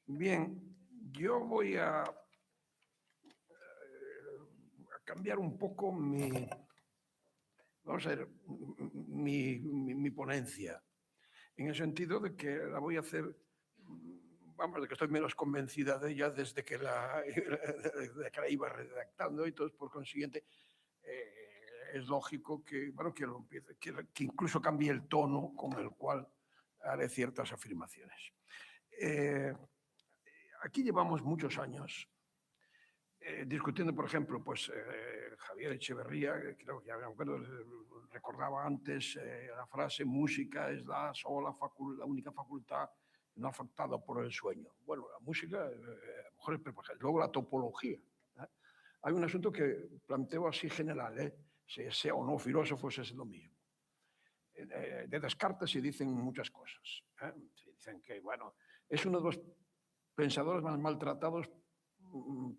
Bien, yo voy a cambiar un poco vamos a ver, mi ponencia, en el sentido de que la voy a hacer, vamos, de que estoy menos convencida de ella desde que de que la iba redactando, y entonces, por consiguiente, es lógico que, bueno, que incluso cambie el tono con el cual haré ciertas afirmaciones. Aquí llevamos muchos años discutiendo, por ejemplo, pues Javier Echeverría, creo que ya me acuerdo, recordaba antes la frase: música es la única facultad no afectada por el sueño. Bueno, la música, a lo mejor es perfecta. Luego la topología. Hay un asunto que planteo así general, sea o no filósofos es lo mismo. De Descartes se dicen muchas cosas. Se dicen que, bueno, es uno de los pensadores más maltratados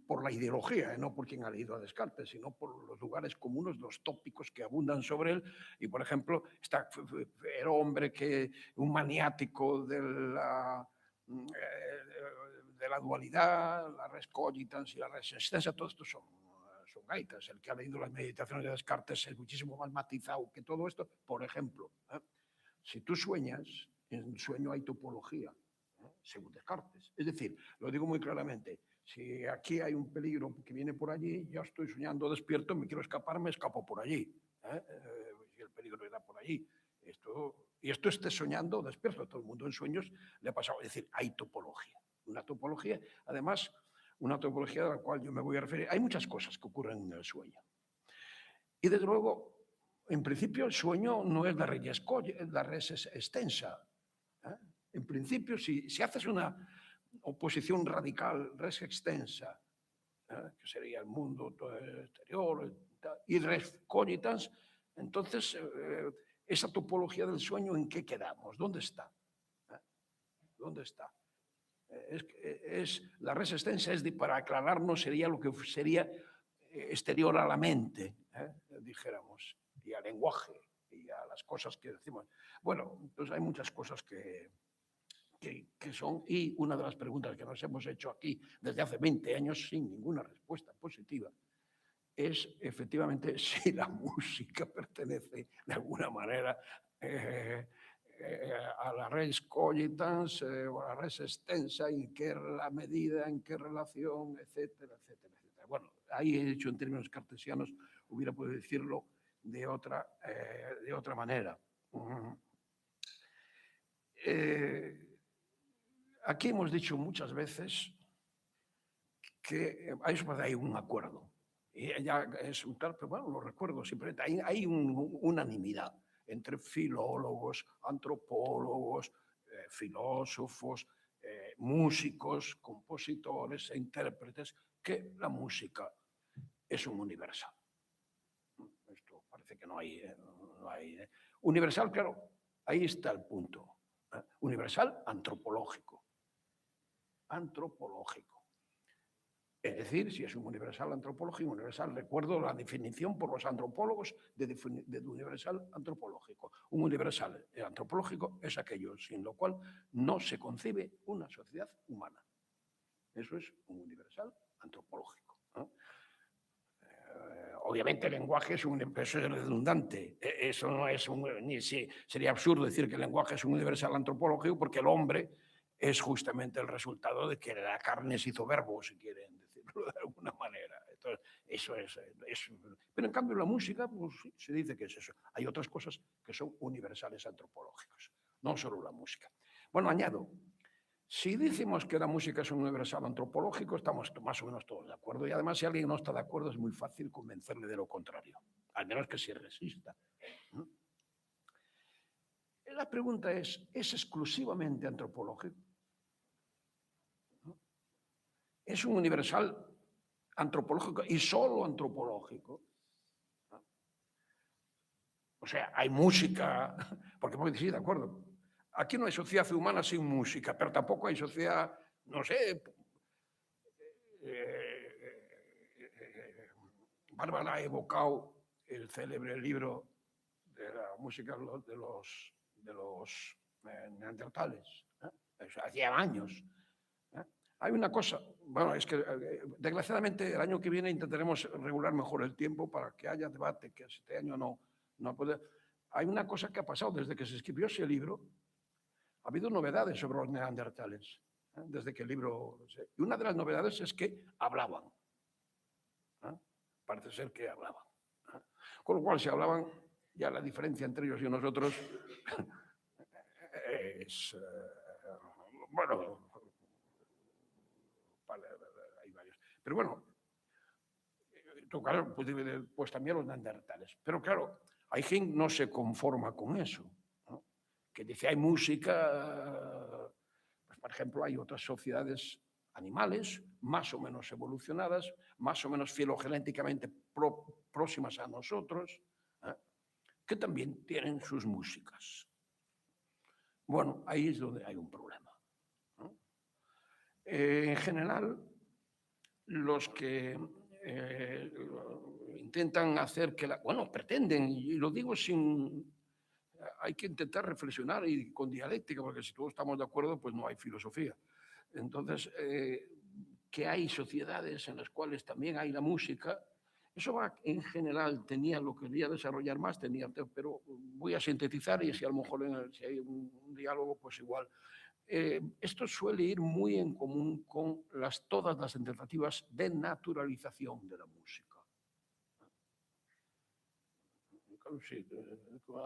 por la ideología, no por quien ha leído a Descartes, sino por los lugares comunes, los tópicos que abundan sobre él. Y, por ejemplo, el hombre un maniático de la dualidad, la res cogitans y la res existentia, todo esto son gaitas. El que ha leído las meditaciones de Descartes es muchísimo más matizado que todo esto. Por ejemplo, si tú sueñas, en el sueño hay topología, según Descartes. Es decir, lo digo muy claramente, si aquí hay un peligro que viene por allí, yo estoy soñando despierto, me quiero escapar, me escapo por allí. Si el peligro era por allí. Y esto esté soñando despierto, todo el mundo en sueños le ha pasado. Es decir, hay topología. Una topología, además, una topología de la cual yo me voy a referir. Hay muchas cosas que ocurren en el sueño. Y desde luego, en principio, el sueño no es la res extensa. En principio, si haces una oposición radical, res extensa, que sería el mundo exterior, y res cogitans, entonces, esa topología del sueño, ¿en qué quedamos? ¿Dónde está? ¿Dónde está? La res extensa para aclararnos, sería lo que sería exterior a la mente, dijéramos, y al lenguaje, y a las cosas que decimos. Bueno, entonces hay muchas cosas que son, y una de las preguntas que nos hemos hecho aquí desde hace 20 años sin ninguna respuesta positiva, es efectivamente si la música pertenece de alguna manera a la res cogitans o a la res extensa, en qué la medida, en qué relación, etcétera, etcétera, etcétera. Bueno, ahí he dicho en términos cartesianos, hubiera podido decirlo de otra manera. Aquí hemos dicho muchas veces que hay un acuerdo. Y ya es un tal, pero bueno, lo recuerdo simplemente. Hay unanimidad entre filólogos, antropólogos, filósofos, músicos, compositores e intérpretes, que la música es un universal. Esto parece que no hay. Universal, claro, ahí está el punto. Universal antropológico. Es decir, si es un universal antropológico, universal, recuerdo la definición por los antropólogos de universal antropológico. Un universal antropológico es aquello sin lo cual no se concibe una sociedad humana. Eso es un universal antropológico. Obviamente el lenguaje es redundante. Eso no es sería absurdo decir que el lenguaje es un universal antropológico, porque el hombre es justamente el resultado de que la carne se hizo verbo, si quieren decirlo de alguna manera. Entonces, eso es. Pero en cambio la música, pues, se dice que es eso. Hay otras cosas que son universales antropológicos, no solo la música. Bueno, añado, si decimos que la música es un universal antropológico, estamos más o menos todos de acuerdo. Y además, si alguien no está de acuerdo, es muy fácil convencerle de lo contrario, al menos que se resista. La pregunta es exclusivamente antropológico? ¿Es un universal antropológico y solo antropológico? O sea, hay música, porque puede decir, de acuerdo, aquí no hay sociedad humana sin música, pero tampoco hay sociedad, no sé. Bárbara ha evocado el célebre libro de la música de los neandertales, hacía años. Hay una cosa, bueno, es que desgraciadamente el año que viene intentaremos regular mejor el tiempo para que haya debate, que este año no puede. Hay una cosa que ha pasado desde que se escribió ese libro, ha habido novedades sobre los neandertales, desde que el libro... Y una de las novedades es que hablaban. Parece ser que hablaban. Con lo cual, si hablaban, ya la diferencia entre ellos y nosotros es... bueno, hay varios. Pero bueno, claro, pues también los neandertales. Pero claro, hay quien no se conforma con eso, ¿no? Que dice, hay música, pues por ejemplo, hay otras sociedades animales más o menos evolucionadas, más o menos filogenéticamente próximas a nosotros, que también tienen sus músicas. Bueno, ahí es donde hay un problema, ¿no? En general, los que intentan hacer que bueno, pretenden, y lo digo sin... Hay que intentar reflexionar y con dialéctica, porque si todos estamos de acuerdo, pues no hay filosofía. Entonces, que hay sociedades en las cuales también hay la música, eso va, en general, tenía lo que quería desarrollar más, pero voy a sintetizar y si a lo mejor si hay un diálogo, pues igual. Esto suele ir muy en común con todas las tentativas de naturalización de la música. Sí,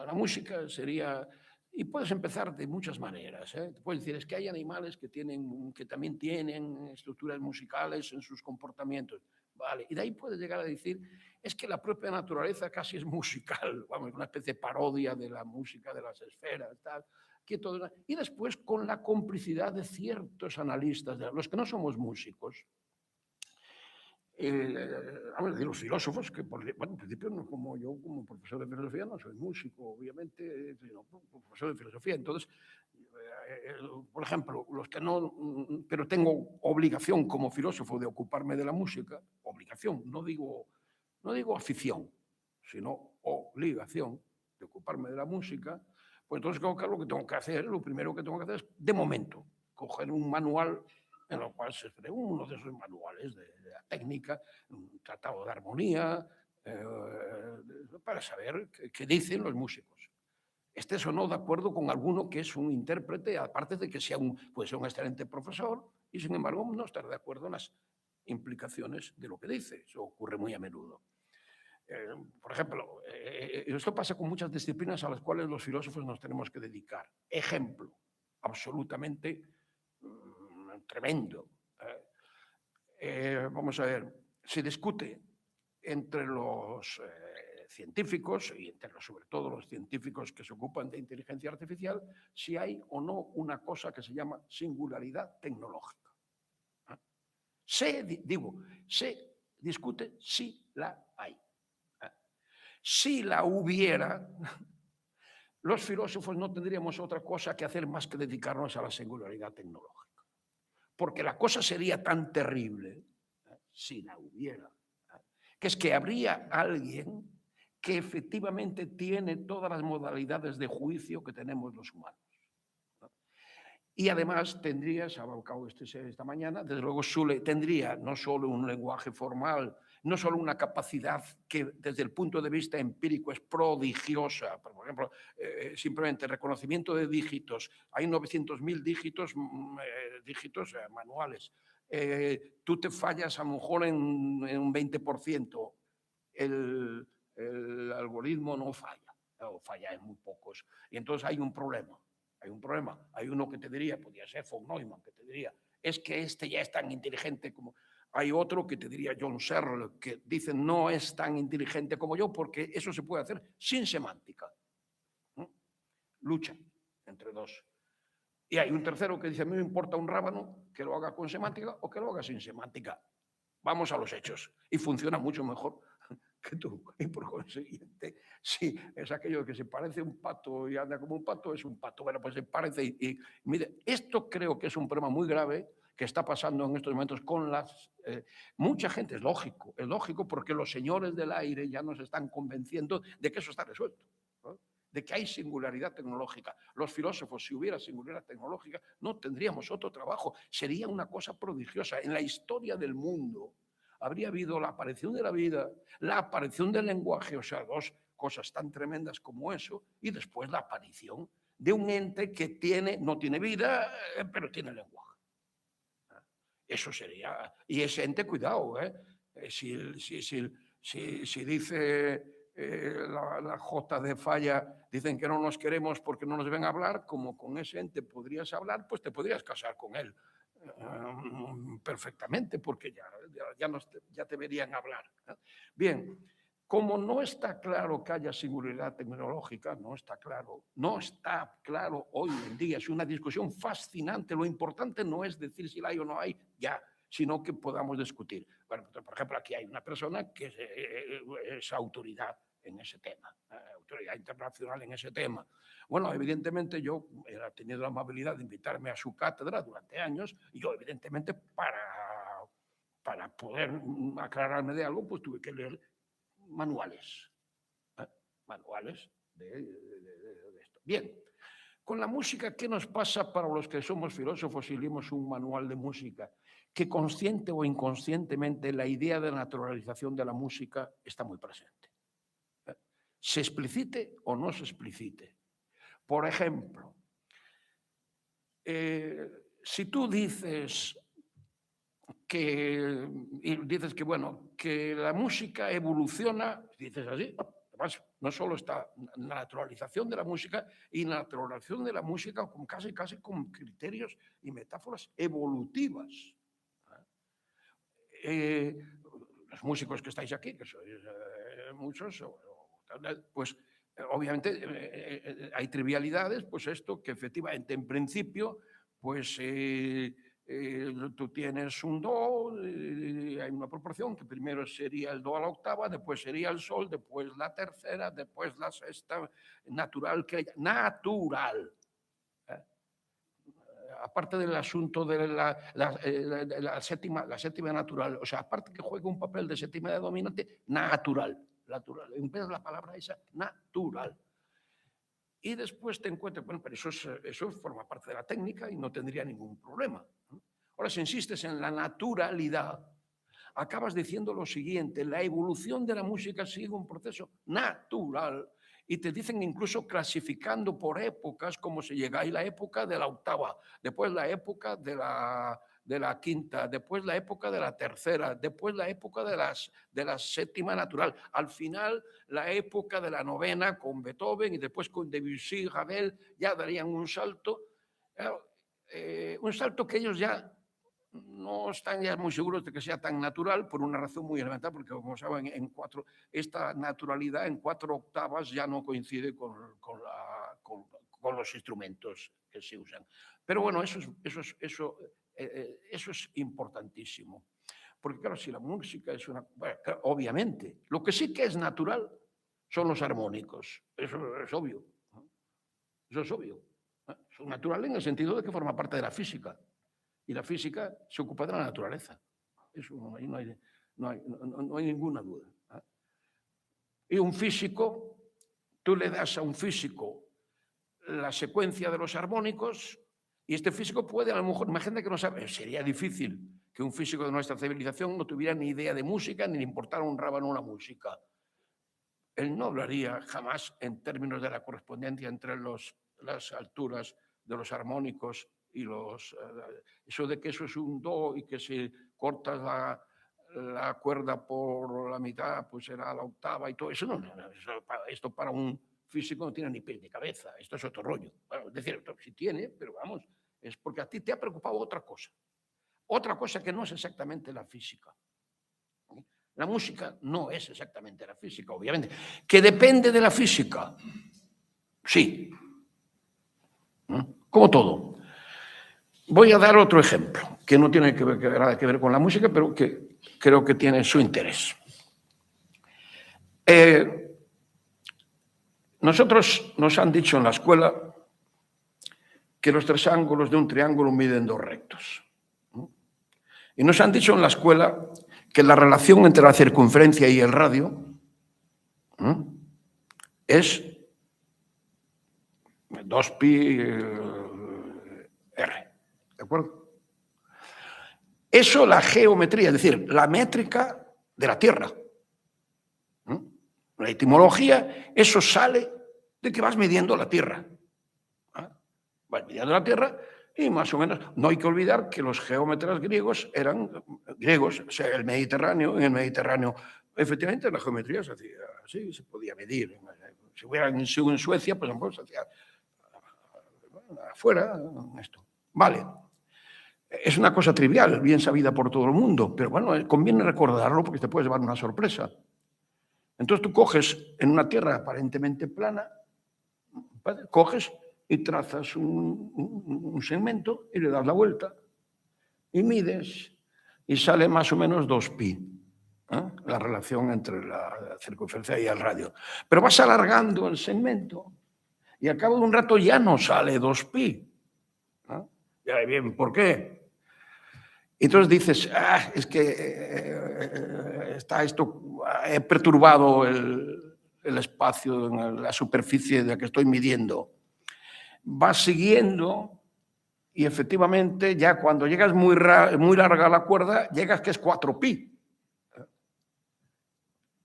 la música sería... Y puedes empezar de muchas maneras, ¿eh? Puedes decir, es que hay animales que también tienen estructuras musicales en sus comportamientos. Vale. Y de ahí puedes llegar a decir, es que la propia naturaleza casi es musical, vamos, una especie de parodia de la música de las esferas, tal. Y después con la complicidad de ciertos analistas, de los que no somos músicos, de los filósofos, que bueno, en principio no, como yo como profesor de filosofía no soy músico, obviamente, sino profesor de filosofía. Entonces, por ejemplo, los que no, pero tengo obligación como filósofo de ocuparme de la música, obligación, no digo afición, sino obligación de ocuparme de la música, pues entonces lo que tengo que hacer, lo primero que tengo que hacer es, de momento, coger un manual en lo cual se escribe uno de esos manuales de la técnica, un tratado de armonía, para saber qué dicen los músicos. Estés o no de acuerdo con alguno que es un intérprete, aparte de que puede ser un excelente profesor, y sin embargo no estar de acuerdo en las implicaciones de lo que dice. Eso ocurre muy a menudo. Por ejemplo, esto pasa con muchas disciplinas a las cuales los filósofos nos tenemos que dedicar. Ejemplo, absolutamente tremendo. Vamos a ver, se discute entre los científicos y sobre todo los científicos que se ocupan de inteligencia artificial, si hay o no una cosa que se llama singularidad tecnológica. Se discute si la hay. Si la hubiera, los filósofos no tendríamos otra cosa que hacer más que dedicarnos a la singularidad tecnológica. Porque la cosa sería tan terrible, si la hubiera, que es que habría alguien que efectivamente tiene todas las modalidades de juicio que tenemos los humanos. Y además tendría, se ha abocado esta mañana, desde luego tendría no solo un lenguaje formal, no solo una capacidad que desde el punto de vista empírico es prodigiosa, por ejemplo, simplemente reconocimiento de dígitos, hay 900.000 dígitos manuales, tú te fallas a lo mejor en un 20%, el algoritmo no falla, o falla en muy pocos, y entonces hay un problema. Hay uno que te diría, podría ser von Neumann, que te diría, es que este ya es tan inteligente como... Hay otro que te diría John Searle, que dice no es tan inteligente como yo porque eso se puede hacer sin semántica. Lucha entre dos. Y hay un tercero que dice, a mí me importa un rábano que lo haga con semántica o que lo haga sin semántica. Vamos a los hechos. Y funciona mucho mejor que tú. Y por consiguiente, sí, es aquello que se parece un pato y anda como un pato, es un pato. Bueno, pues se parece y mire, esto creo que es un problema muy grave que está pasando en estos momentos con mucha gente, es lógico porque los señores del aire ya nos están convenciendo de que eso está resuelto, ¿no? de que hay singularidad tecnológica. Los filósofos, si hubiera singularidad tecnológica, no tendríamos otro trabajo. Sería una cosa prodigiosa. En la historia del mundo habría habido la aparición de la vida, la aparición del lenguaje, o sea, dos cosas tan tremendas como eso, y después la aparición de un ente que no tiene vida, pero tiene lenguaje. Eso sería... Y ese ente, cuidado, si dice la J de Falla, dicen que no nos queremos porque no nos ven a hablar, como con ese ente podrías hablar, pues te podrías casar con él perfectamente, porque ya te verían hablar. Bien, como no está claro que haya singularidad tecnológica, no está claro hoy en día, es una discusión fascinante. Lo importante no es decir si la hay o no hay, ya, sino que podamos discutir. Bueno, por ejemplo, aquí hay una persona que es autoridad en ese tema, autoridad internacional en ese tema. Bueno, evidentemente yo he tenido la amabilidad de invitarme a su cátedra durante años y yo evidentemente para poder aclararme de algo, pues tuve que leer manuales de esto. Bien, con la música, ¿qué nos pasa para los que somos filósofos y leemos un manual de música? Que consciente o inconscientemente la idea de naturalización de la música está muy presente. Se explicite o no se explicite. Por ejemplo, si tú dices que la música evoluciona, dices así, además no solo está la naturalización de la música, y naturalización de la música con casi con criterios y metáforas evolutivas. Los músicos que estáis aquí, que sois muchos, pues obviamente hay trivialidades, pues esto que efectivamente en principio, pues tú tienes un do, hay una proporción que primero sería el do a la octava, después sería el sol, después la tercera, después la sexta, natural. Aparte del asunto de la séptima natural, o sea, aparte que juega un papel de séptima de dominante, natural. En vez de la palabra esa, natural. Y después te encuentras, bueno, pero eso forma parte de la técnica y no tendría ningún problema. Ahora, si insistes en la naturalidad, acabas diciendo lo siguiente: la evolución de la música sigue un proceso natural. Y te dicen incluso clasificando por épocas, como si llega la época de la octava, después la época de la quinta, después la época de la tercera, después la época de la séptima natural, al final la época de la novena con Beethoven y después con Debussy, Ravel, ya darían un salto que ellos ya no están ya muy seguros de que sea tan natural, por una razón muy elemental, porque como saben, esta naturalidad en 4 octavas ya no coincide con los instrumentos que se usan. Pero bueno, eso es importantísimo. Porque claro, si la música es una... Bueno, claro, obviamente, lo que sí que es natural son los armónicos. Eso es obvio. Eso es obvio. Son naturales en el sentido de que forma parte de la física. Y la física se ocupa de la naturaleza. Eso no hay ninguna duda. Y un físico, tú le das a un físico la secuencia de los armónicos y este físico puede, a lo mejor, imagínate que no sabe, sería difícil que un físico de nuestra civilización no tuviera ni idea de música ni le importara un rábano la música. Él no hablaría jamás en términos de la correspondencia entre las alturas de los armónicos y eso de que eso es un do y que si cortas la cuerda por la mitad, pues será la octava y todo eso. Esto para un físico no tiene ni pies ni cabeza. Esto es otro rollo. Bueno, es decir, sí tiene, pero vamos, es porque a ti te ha preocupado otra cosa. Otra cosa que no es exactamente la física. La música no es exactamente la física, obviamente. ¿Que depende de la física? Sí. Como todo. Voy a dar otro ejemplo, que no tiene nada que ver con la música, pero que creo que tiene su interés. Nosotros nos han dicho en la escuela que los 3 ángulos de un triángulo miden 2 rectos. Y nos han dicho en la escuela que la relación entre la circunferencia y el radio es 2pi r. ¿De acuerdo? Eso la geometría, es decir, la métrica de la Tierra. La etimología, eso sale de que vas midiendo la Tierra. Vas midiendo la Tierra y más o menos, no hay que olvidar que los geómetras griegos eran griegos, o sea, en el Mediterráneo, efectivamente la geometría se hacía así, se podía medir. Si hubieran sido en Suecia, pues se hacía afuera, esto. Vale. Es una cosa trivial, bien sabida por todo el mundo, pero bueno, conviene recordarlo porque te puedes llevar una sorpresa. Entonces tú coges en una tierra aparentemente plana, coges y trazas un segmento y le das la vuelta y mides y sale más o menos 2pi, la relación entre la circunferencia y el radio. Pero vas alargando el segmento y al cabo de un rato ya no sale 2pi. Ya bien, ¿por qué? Entonces dices, es que está esto, he perturbado el espacio, la superficie de la que estoy midiendo. Vas siguiendo y efectivamente ya cuando llegas muy larga la cuerda, llegas que es 4pi.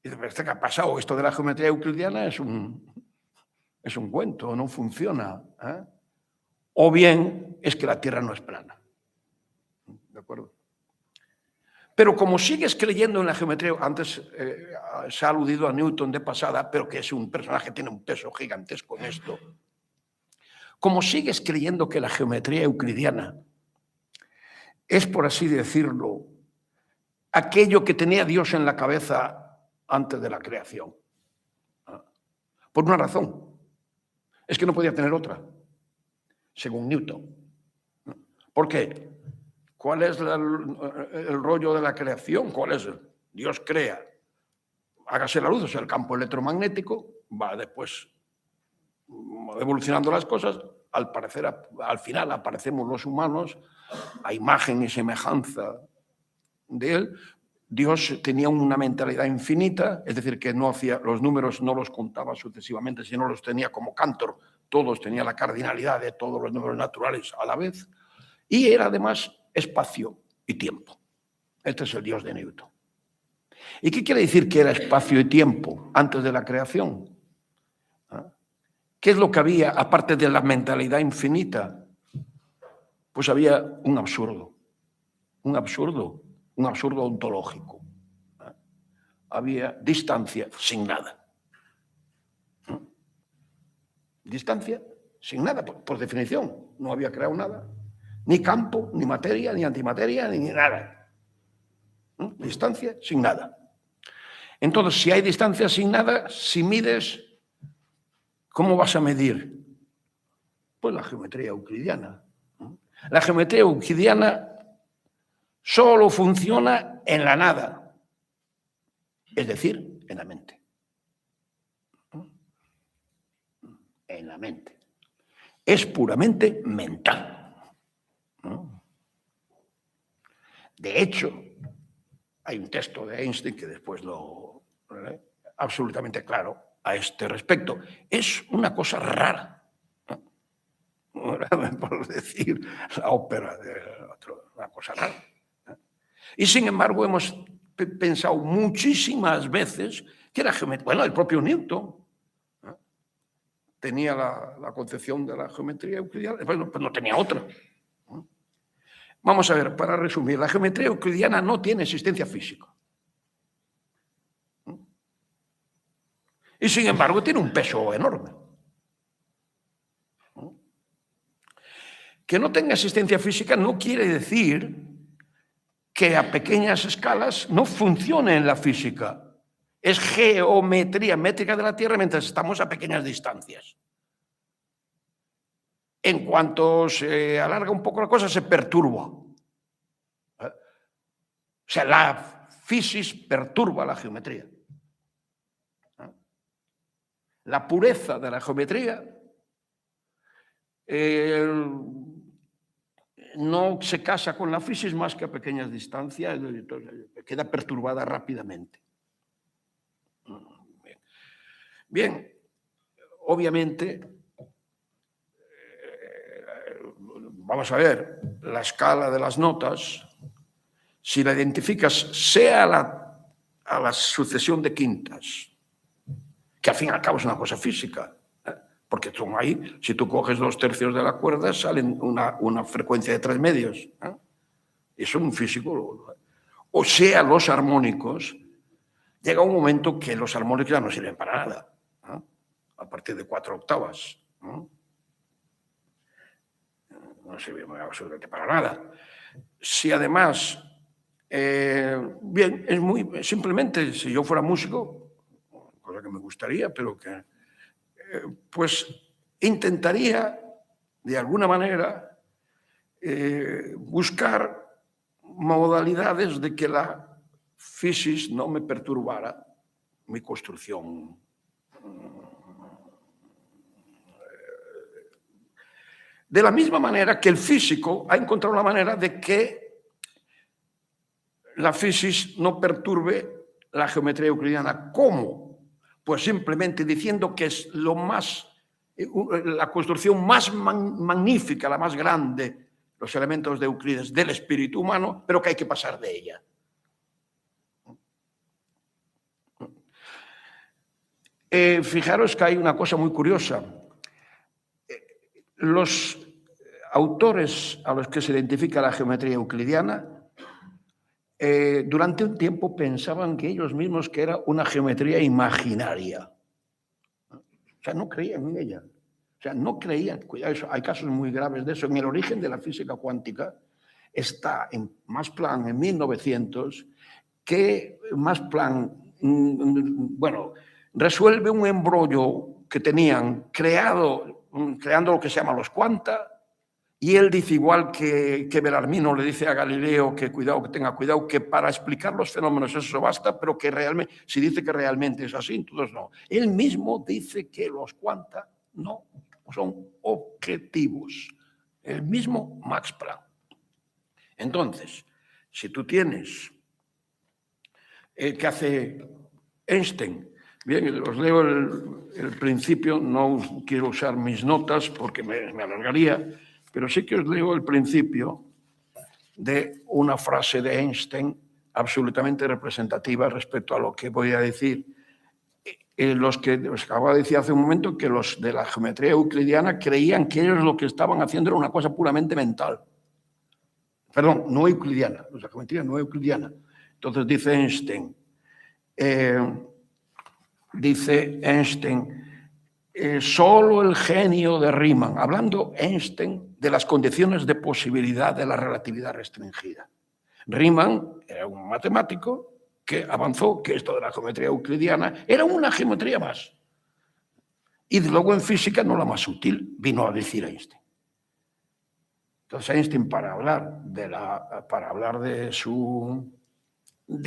Y dices, ¿qué ha pasado? Esto de la geometría euclidiana es un cuento, no funciona. O bien es que la Tierra no es plana. ¿De acuerdo? Pero como sigues creyendo en la geometría, antes se ha aludido a Newton de pasada, pero que es un personaje que tiene un peso gigantesco en esto. Como sigues creyendo que la geometría euclidiana es, por así decirlo, aquello que tenía Dios en la cabeza antes de la creación. Por una razón. Es que no podía tener otra, según Newton. ¿Por qué? ¿Cuál es el rollo de la creación? ¿Cuál es? Dios crea. Hágase la luz, o sea, el campo electromagnético va después evolucionando las cosas. Al final aparecemos los humanos a imagen y semejanza de él. Dios tenía una mentalidad infinita, es decir, que no hacía los números, no los contaba sucesivamente, sino los tenía como Cantor. Todos tenían la cardinalidad de todos los números naturales a la vez. Y era además espacio y tiempo. Este es el Dios de Newton. ¿Y qué quiere decir que era espacio y tiempo antes de la creación? ¿Qué es lo que había, aparte de la mentalidad infinita? Pues había un absurdo ontológico. Había distancia sin nada. Distancia sin nada, por definición. No había creado nada. Ni campo, ni materia, ni antimateria, ni nada. Distancia sin nada. Entonces, si hay distancia sin nada, si mides, ¿cómo vas a medir? Pues la geometría euclidiana. La geometría euclidiana solo funciona en la nada, es decir, en la mente. En la mente. Es puramente mental. De hecho, hay un texto de Einstein que después lo absolutamente claro a este respecto. Es una cosa rara. Por decir la ópera de una cosa rara. Y sin embargo hemos pensado muchísimas veces que la geometría, bueno, el propio Newton tenía la concepción de la geometría euclidiana, pues no tenía otra. Vamos a ver, para resumir, la geometría euclidiana no tiene existencia física. Y sin embargo tiene un peso enorme. Que no tenga existencia física no quiere decir que a pequeñas escalas no funcione en la física. Es geometría métrica de la Tierra mientras estamos a pequeñas distancias. En cuanto se alarga un poco la cosa, se perturba. O sea, la fisis perturba la geometría. La pureza de la geometría no se casa con la fisis más que a pequeñas distancias, queda perturbada rápidamente. Bien, obviamente vamos a ver, la escala de las notas, si la identificas sea a la sucesión de quintas, que al fin y al cabo es una cosa física, porque son ahí, si tú coges 2/3 de la cuerda, salen una frecuencia de 3 medios. Eso un físico. O sea, los armónicos, llega un momento que los armónicos ya no sirven para nada, a partir de 4 octavas. No sirven absolutamente para nada. Si además, bien, es muy, simplemente, si yo fuera músico, cosa que me gustaría, pero que, pues intentaría, de alguna manera, buscar modalidades de que la fisis no me perturbara mi construcción. De la misma manera que el físico ha encontrado una manera de que la fisis no perturbe la geometría euclidiana. ¿Cómo? Pues simplemente diciendo que es la construcción más magnífica, la más grande, los elementos de Euclides del espíritu humano, pero que hay que pasar de ella. Fijaros que hay una cosa muy curiosa. Los autores a los que se identifica la geometría euclidiana durante un tiempo pensaban que ellos mismos que era una geometría imaginaria. O sea, no creían en ella. O sea, no creían. Cuidado, hay casos muy graves de eso. En el origen de la física cuántica está en Max Planck en 1900, que Max Planck, bueno, resuelve un embrollo que tenían creando lo que se llama los cuanta, y él dice, igual que Belarmino le dice a Galileo que tenga cuidado, que para explicar los fenómenos eso basta, pero que realmente, si dice que realmente es así, entonces no. Él mismo dice que los cuanta no son objetivos. El mismo Max Planck. Entonces, si tú tienes que hace Einstein, bien, os leo el principio, no quiero usar mis notas porque me alargaría, pero sí que os leo el principio de una frase de Einstein absolutamente representativa respecto a lo que voy a decir. Los que os acabo de decir hace un momento que los de la geometría euclidiana creían que ellos lo que estaban haciendo era una cosa puramente mental. Perdón, no euclidiana, la geometría no euclidiana. Entonces dice Einstein, solo el genio de Riemann, hablando Einstein de las condiciones de posibilidad de la relatividad restringida. Riemann era un matemático que avanzó que esto de la geometría euclidiana era una geometría más. Y luego en física no la más útil, vino a decir Einstein. Entonces Einstein, para hablar de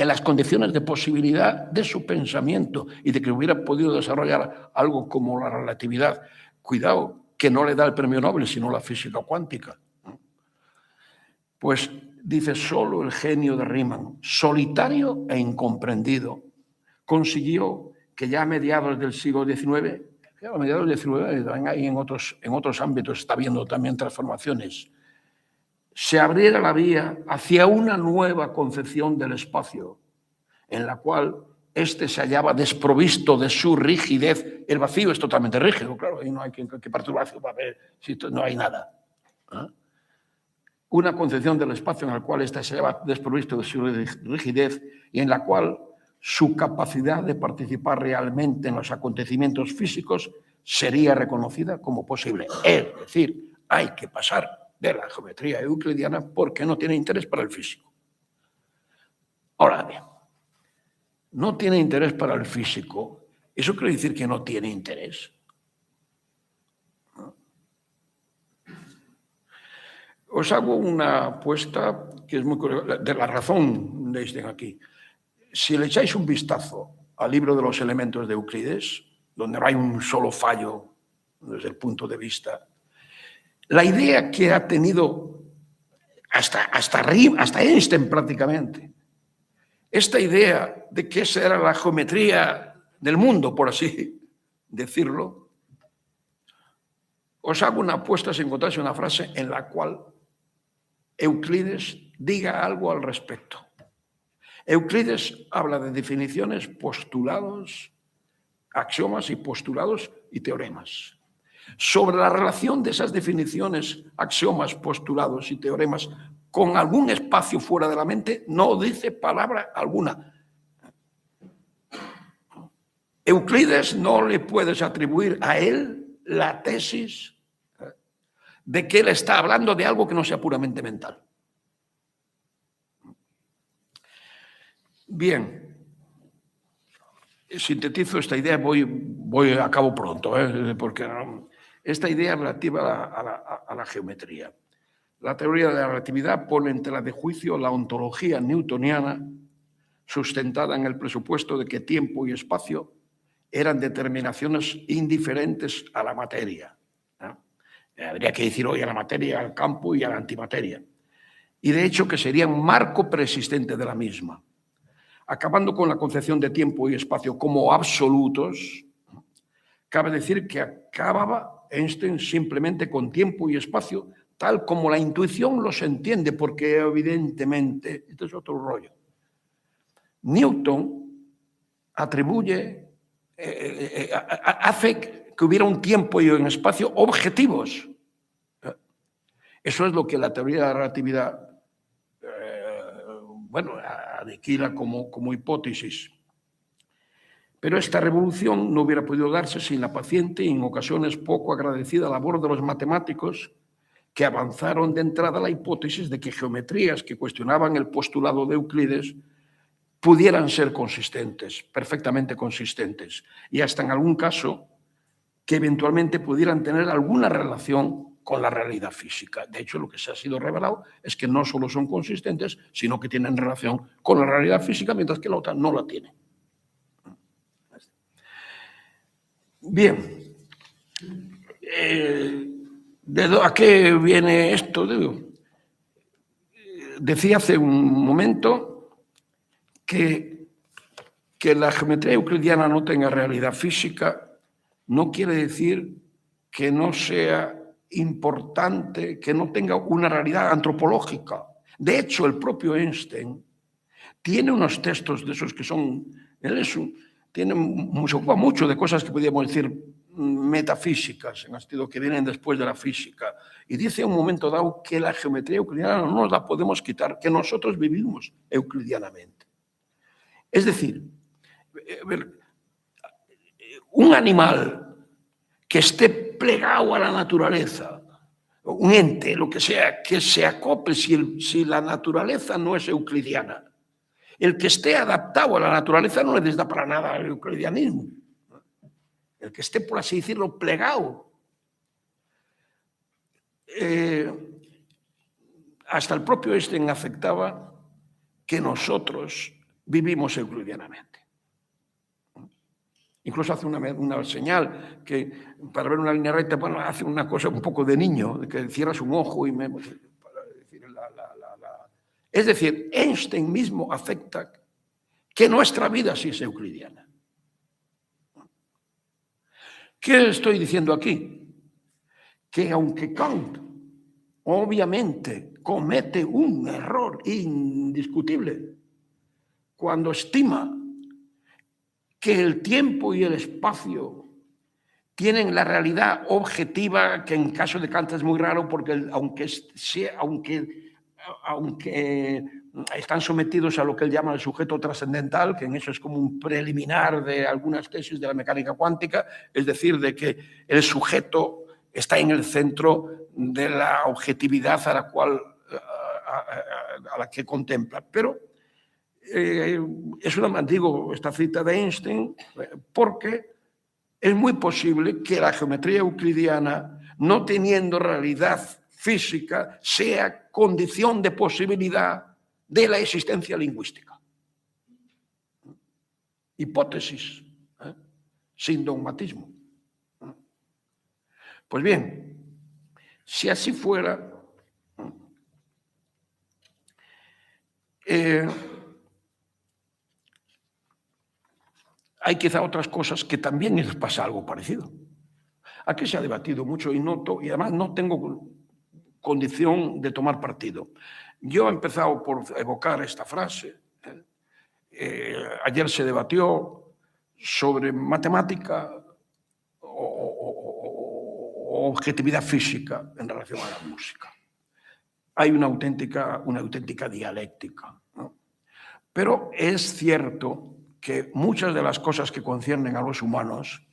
las condiciones de posibilidad de su pensamiento y de que hubiera podido desarrollar algo como la relatividad, cuidado, que no le da el premio Nobel, sino la física cuántica. Pues dice, solo el genio de Riemann, solitario e incomprendido, consiguió que ya a mediados del siglo XIX, a mediados del XIX, ahí en otros ámbitos está habiendo también transformaciones, se abriera la vía hacia una nueva concepción del espacio, en la cual éste se hallaba desprovisto de su rigidez. El vacío es totalmente rígido, claro, ahí no hay que perturbación va a haber, si no hay nada. Una concepción del espacio en la cual éste se hallaba desprovisto de su rigidez y en la cual su capacidad de participar realmente en los acontecimientos físicos sería reconocida como posible. Es decir, hay que pasar de la geometría euclidiana porque no tiene interés para el físico. Ahora bien, no tiene interés para el físico, ¿eso quiere decir que no tiene interés? Os hago una apuesta que es muy curiosa, de la razón de Einstein aquí. Si le echáis un vistazo al libro de los elementos de Euclides, donde no hay un solo fallo desde el punto de vista, la idea que ha tenido hasta Einstein prácticamente, esta idea de que esa era la geometría del mundo, por así decirlo, os hago una apuesta si encontráis una frase en la cual Euclides diga algo al respecto. Euclides habla de definiciones, postulados, axiomas y postulados y teoremas. Sobre la relación de esas definiciones, axiomas, postulados y teoremas con algún espacio fuera de la mente, no dice palabra alguna. Euclides no le puedes atribuir a él la tesis de que él está hablando de algo que no sea puramente mental. Bien, sintetizo esta idea, voy a cabo pronto, porque esta idea relativa a la geometría. La teoría de la relatividad pone en tela de juicio la ontología newtoniana sustentada en el presupuesto de que tiempo y espacio eran determinaciones indiferentes a la materia. Habría que decir hoy a la materia, al campo y a la antimateria. Y de hecho que serían marco preexistente de la misma. Acabando con la concepción de tiempo y espacio como absolutos, cabe decir que acababa Einstein simplemente con tiempo y espacio tal como la intuición los entiende, porque evidentemente, esto es otro rollo. Newton atribuye, hace que hubiera un tiempo y un espacio objetivos. Eso es lo que la teoría de la relatividad aniquila como hipótesis. Pero esta revolución no hubiera podido darse sin la paciente y en ocasiones poco agradecida labor de los matemáticos que avanzaron de entrada la hipótesis de que geometrías que cuestionaban el postulado de Euclides pudieran ser consistentes, perfectamente consistentes, y hasta en algún caso que eventualmente pudieran tener alguna relación con la realidad física. De hecho, lo que se ha sido revelado es que no solo son consistentes, sino que tienen relación con la realidad física, mientras que la otra no la tiene. Bien. ¿A qué viene esto? Decía hace un momento que la geometría euclidiana no tenga realidad física no quiere decir que no sea importante, que no tenga una realidad antropológica. De hecho, el propio Einstein tiene unos textos de esos que son... se ocupa mucho de cosas que podríamos decir metafísicas, en el sentido que vienen después de la física. Y dice en un momento dado que la geometría euclidiana no nos la podemos quitar, que nosotros vivimos euclidianamente. Es decir, un animal que esté plegado a la naturaleza, un ente, lo que sea, que se acople si la naturaleza no es euclidiana. El que esté adaptado a la naturaleza no le da para nada el euclidianismo. El que esté, por así decirlo, plegado. Hasta el propio Einstein aceptaba que nosotros vivimos euclidianamente. Incluso hace una señal que para ver una línea recta, bueno, hace una cosa un poco de niño, de que cierras un ojo y para decir Es decir, Einstein mismo acepta que nuestra vida sí es euclidiana. ¿Qué estoy diciendo aquí? Que aunque Kant obviamente comete un error indiscutible cuando estima que el tiempo y el espacio tienen la realidad objetiva, que en caso de Kant es muy raro porque aunque están sometidos a lo que él llama el sujeto trascendental, que en eso es como un preliminar de algunas tesis de la mecánica cuántica, es decir, de que el sujeto está en el centro de la objetividad a la que contempla. Pero es digo esta cita de Einstein porque es muy posible que la geometría euclidiana, no teniendo realidad física, sea condición de posibilidad de la existencia lingüística. Hipótesis, sin dogmatismo. Pues bien, si así fuera, hay quizá otras cosas que también les pasa algo parecido. Aquí se ha debatido mucho y además no tengo condición de tomar partido. Yo he empezado por evocar esta frase. Ayer se debatió sobre matemática o objetividad física en relación a la música. Hay una auténtica dialéctica, ¿no? Pero es cierto que muchas de las cosas que conciernen a los humanos,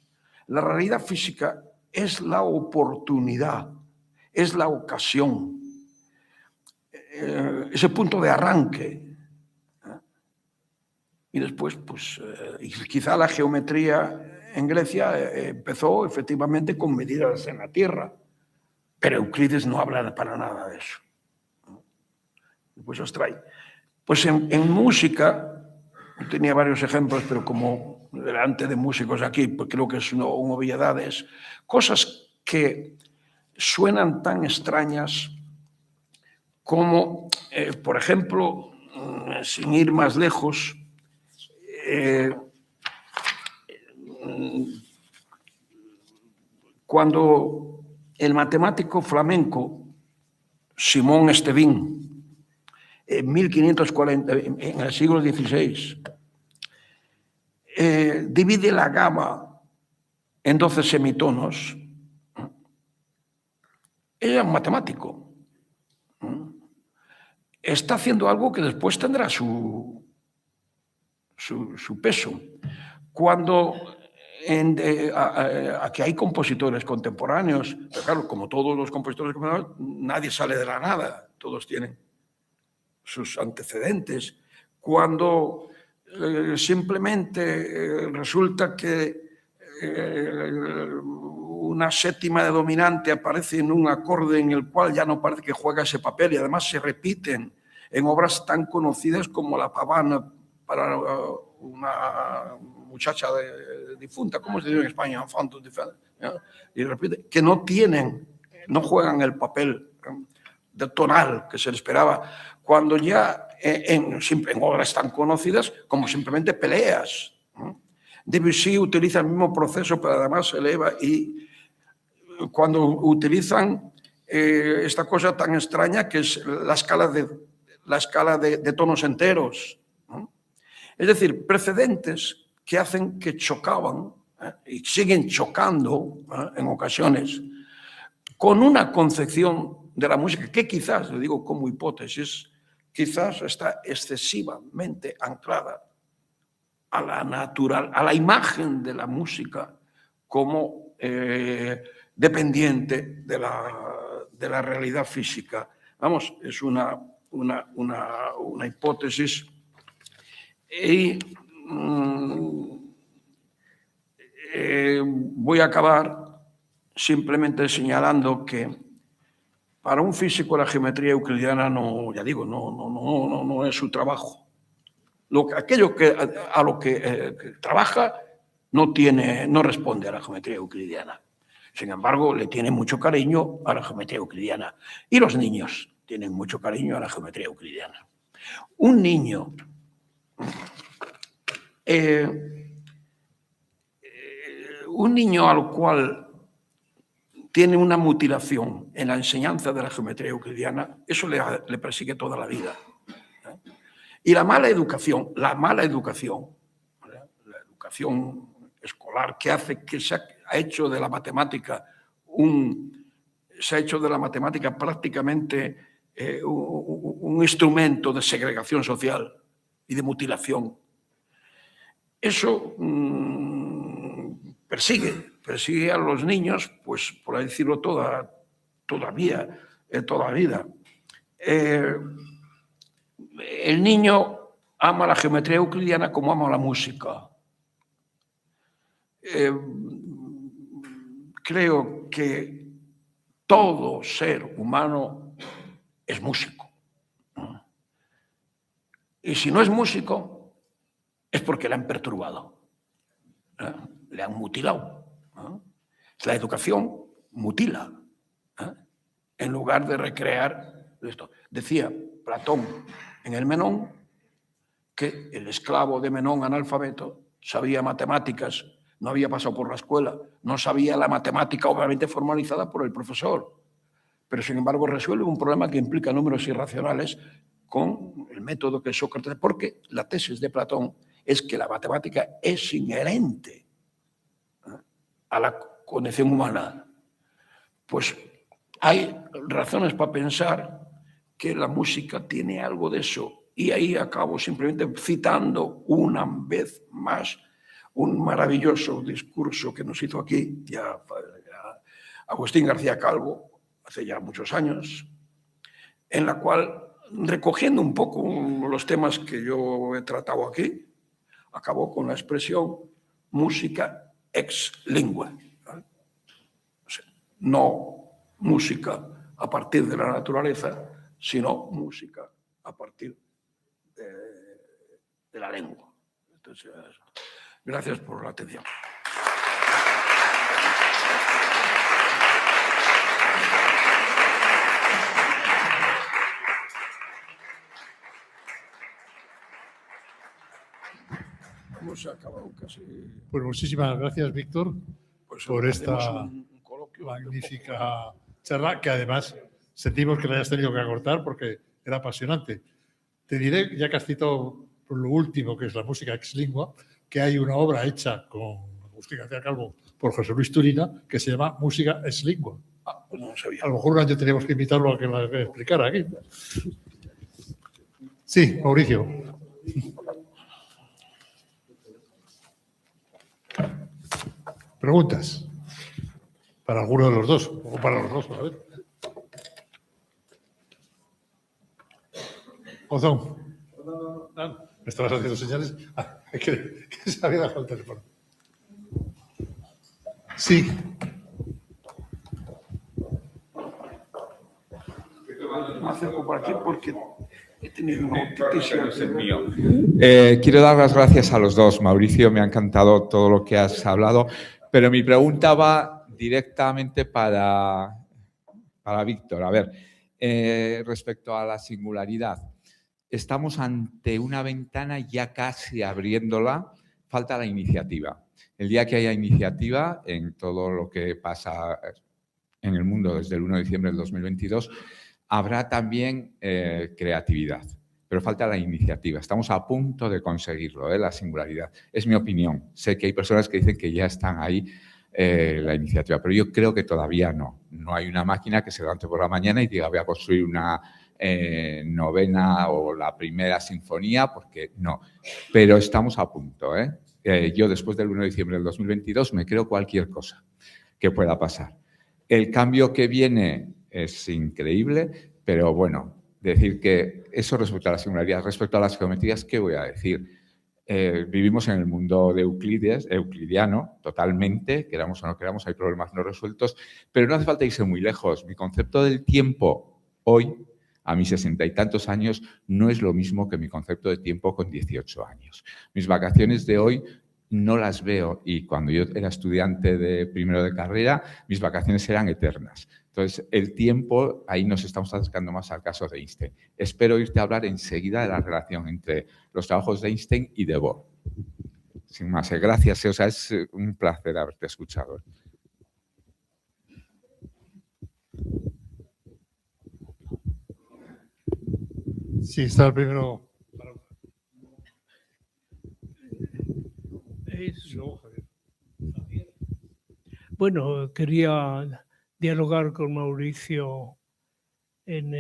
la realidad física es la oportunidad, es la ocasión, ese punto de arranque. Y después, pues, quizá la geometría en Grecia empezó efectivamente con medidas en la Tierra, pero Euclides no habla para nada de eso. Pues os trae. Pues en música, tenía varios ejemplos, pero como delante de músicos aquí, pues creo que es una obviedades, cosas que suenan tan extrañas como, por ejemplo, sin ir más lejos, cuando el matemático flamenco Simón Estevín, en 1540, en el siglo XVI, divide la gama en 12 semitonos. Era un matemático. Está haciendo algo que después tendrá su peso. Cuando aquí hay compositores contemporáneos, pero claro, como todos los compositores contemporáneos, nadie sale de la nada, todos tienen sus antecedentes. Cuando simplemente resulta que una séptima de dominante aparece en un acorde en el cual ya no parece que juega ese papel y además se repiten en obras tan conocidas como La Pavana para una muchacha difunta, ¿cómo se dice en España? Y repite, que no juegan el papel de tonal que se le esperaba, cuando ya en obras tan conocidas como simplemente peleas. Debussy utiliza el mismo proceso, pero además eleva, y cuando utilizan esta cosa tan extraña que es la escala de tonos enteros. Es decir, precedentes que hacen que chocaban y siguen chocando en ocasiones con una concepción de la música que quizás, le digo como hipótesis, quizás está excesivamente anclada a la imagen de la música como dependiente de la realidad física. Vamos, es una hipótesis. Y voy a acabar simplemente señalando que para un físico la geometría euclidiana no es su trabajo. Aquello a lo que trabaja no responde a la geometría euclidiana. Sin embargo, le tiene mucho cariño a la geometría euclidiana. Y los niños tienen mucho cariño a la geometría euclidiana. Un niño al cual tiene una mutilación en la enseñanza de la geometría euclidiana, eso le persigue toda la vida. Y la mala educación, la educación escolar que hace que se ha hecho de la matemática prácticamente un instrumento de segregación social y de mutilación. Eso persigue a los niños, pues por así decirlo, toda la vida. El niño ama la geometría euclidiana como ama la música. Creo que todo ser humano es músico. Y si no es músico, es porque le han perturbado, le han mutilado. La educación mutila, en lugar de recrear esto. Decía Platón en el Menón que el esclavo de Menón analfabeto sabía matemáticas, no había pasado por la escuela, no sabía la matemática obviamente formalizada por el profesor, pero sin embargo resuelve un problema que implica números irracionales con el método que Sócrates, porque la tesis de Platón es que la matemática es inherente a la condición humana. Pues hay razones para pensar que la música tiene algo de eso. Y ahí acabo simplemente citando una vez más un maravilloso discurso que nos hizo aquí ya Agustín García Calvo hace ya muchos años, en la cual, recogiendo un poco los temas que yo he tratado aquí, acabó con la expresión música ex lingua. O sea, no música a partir de la naturaleza, sino música a partir de la lengua. Entonces, gracias por la atención. Hemos acabado casi. Pues muchísimas gracias, Víctor, por esta un magnífica charla, que además sentimos que la hayas tenido que acortar porque era apasionante. Te diré, ya que has citado lo último, que es la música ex lingua, que hay una obra hecha con Agustín García Calvo por José Luis Turina que se llama Música ex lingua. Pues no sabía. A lo mejor un año teníamos que invitarlo a que la explicara aquí. Sí, Mauricio. ¿Preguntas? Para alguno de los dos, o para los dos, a ver. Ozón. ¿Me estabas haciendo señales? Que se había dejado el teléfono. Sí. Me acerco por aquí porque he tenido una noticia. Quiero dar las gracias a los dos. Mauricio, me ha encantado todo lo que has hablado, pero mi pregunta va directamente para Víctor. A ver, respecto a la singularidad, estamos ante una ventana ya casi abriéndola, falta la iniciativa. El día que haya iniciativa en todo lo que pasa en el mundo desde el 1 de diciembre del 2022, habrá también creatividad, pero falta la iniciativa. Estamos a punto de conseguirlo, la singularidad. Es mi opinión. Sé que hay personas que dicen que ya están ahí la iniciativa, pero yo creo que todavía no. No hay una máquina que se levante por la mañana y diga voy a construir una novena o la primera sinfonía, porque no. Pero estamos a punto. Yo después del 1 de diciembre del 2022 me creo cualquier cosa que pueda pasar. El cambio que viene es increíble, pero bueno, decir que eso respecto a la singularidad, respecto a las geometrías, ¿qué voy a decir? Vivimos en el mundo de euclidiano, totalmente, queramos o no queramos, hay problemas no resueltos, pero no hace falta irse muy lejos. Mi concepto del tiempo hoy, a mis 60 y tantos años, no es lo mismo que mi concepto de tiempo con 18 años. Mis vacaciones de hoy no las veo, y cuando yo era estudiante de primero de carrera, mis vacaciones eran eternas. Entonces, el tiempo, ahí nos estamos acercando más al caso de Einstein. Espero irte a hablar enseguida de la relación entre los trabajos de Einstein y de Bohr. Sin más, gracias. O sea, es un placer haberte escuchado. Sí, está el primero. Bueno, quería dialogar con Mauricio en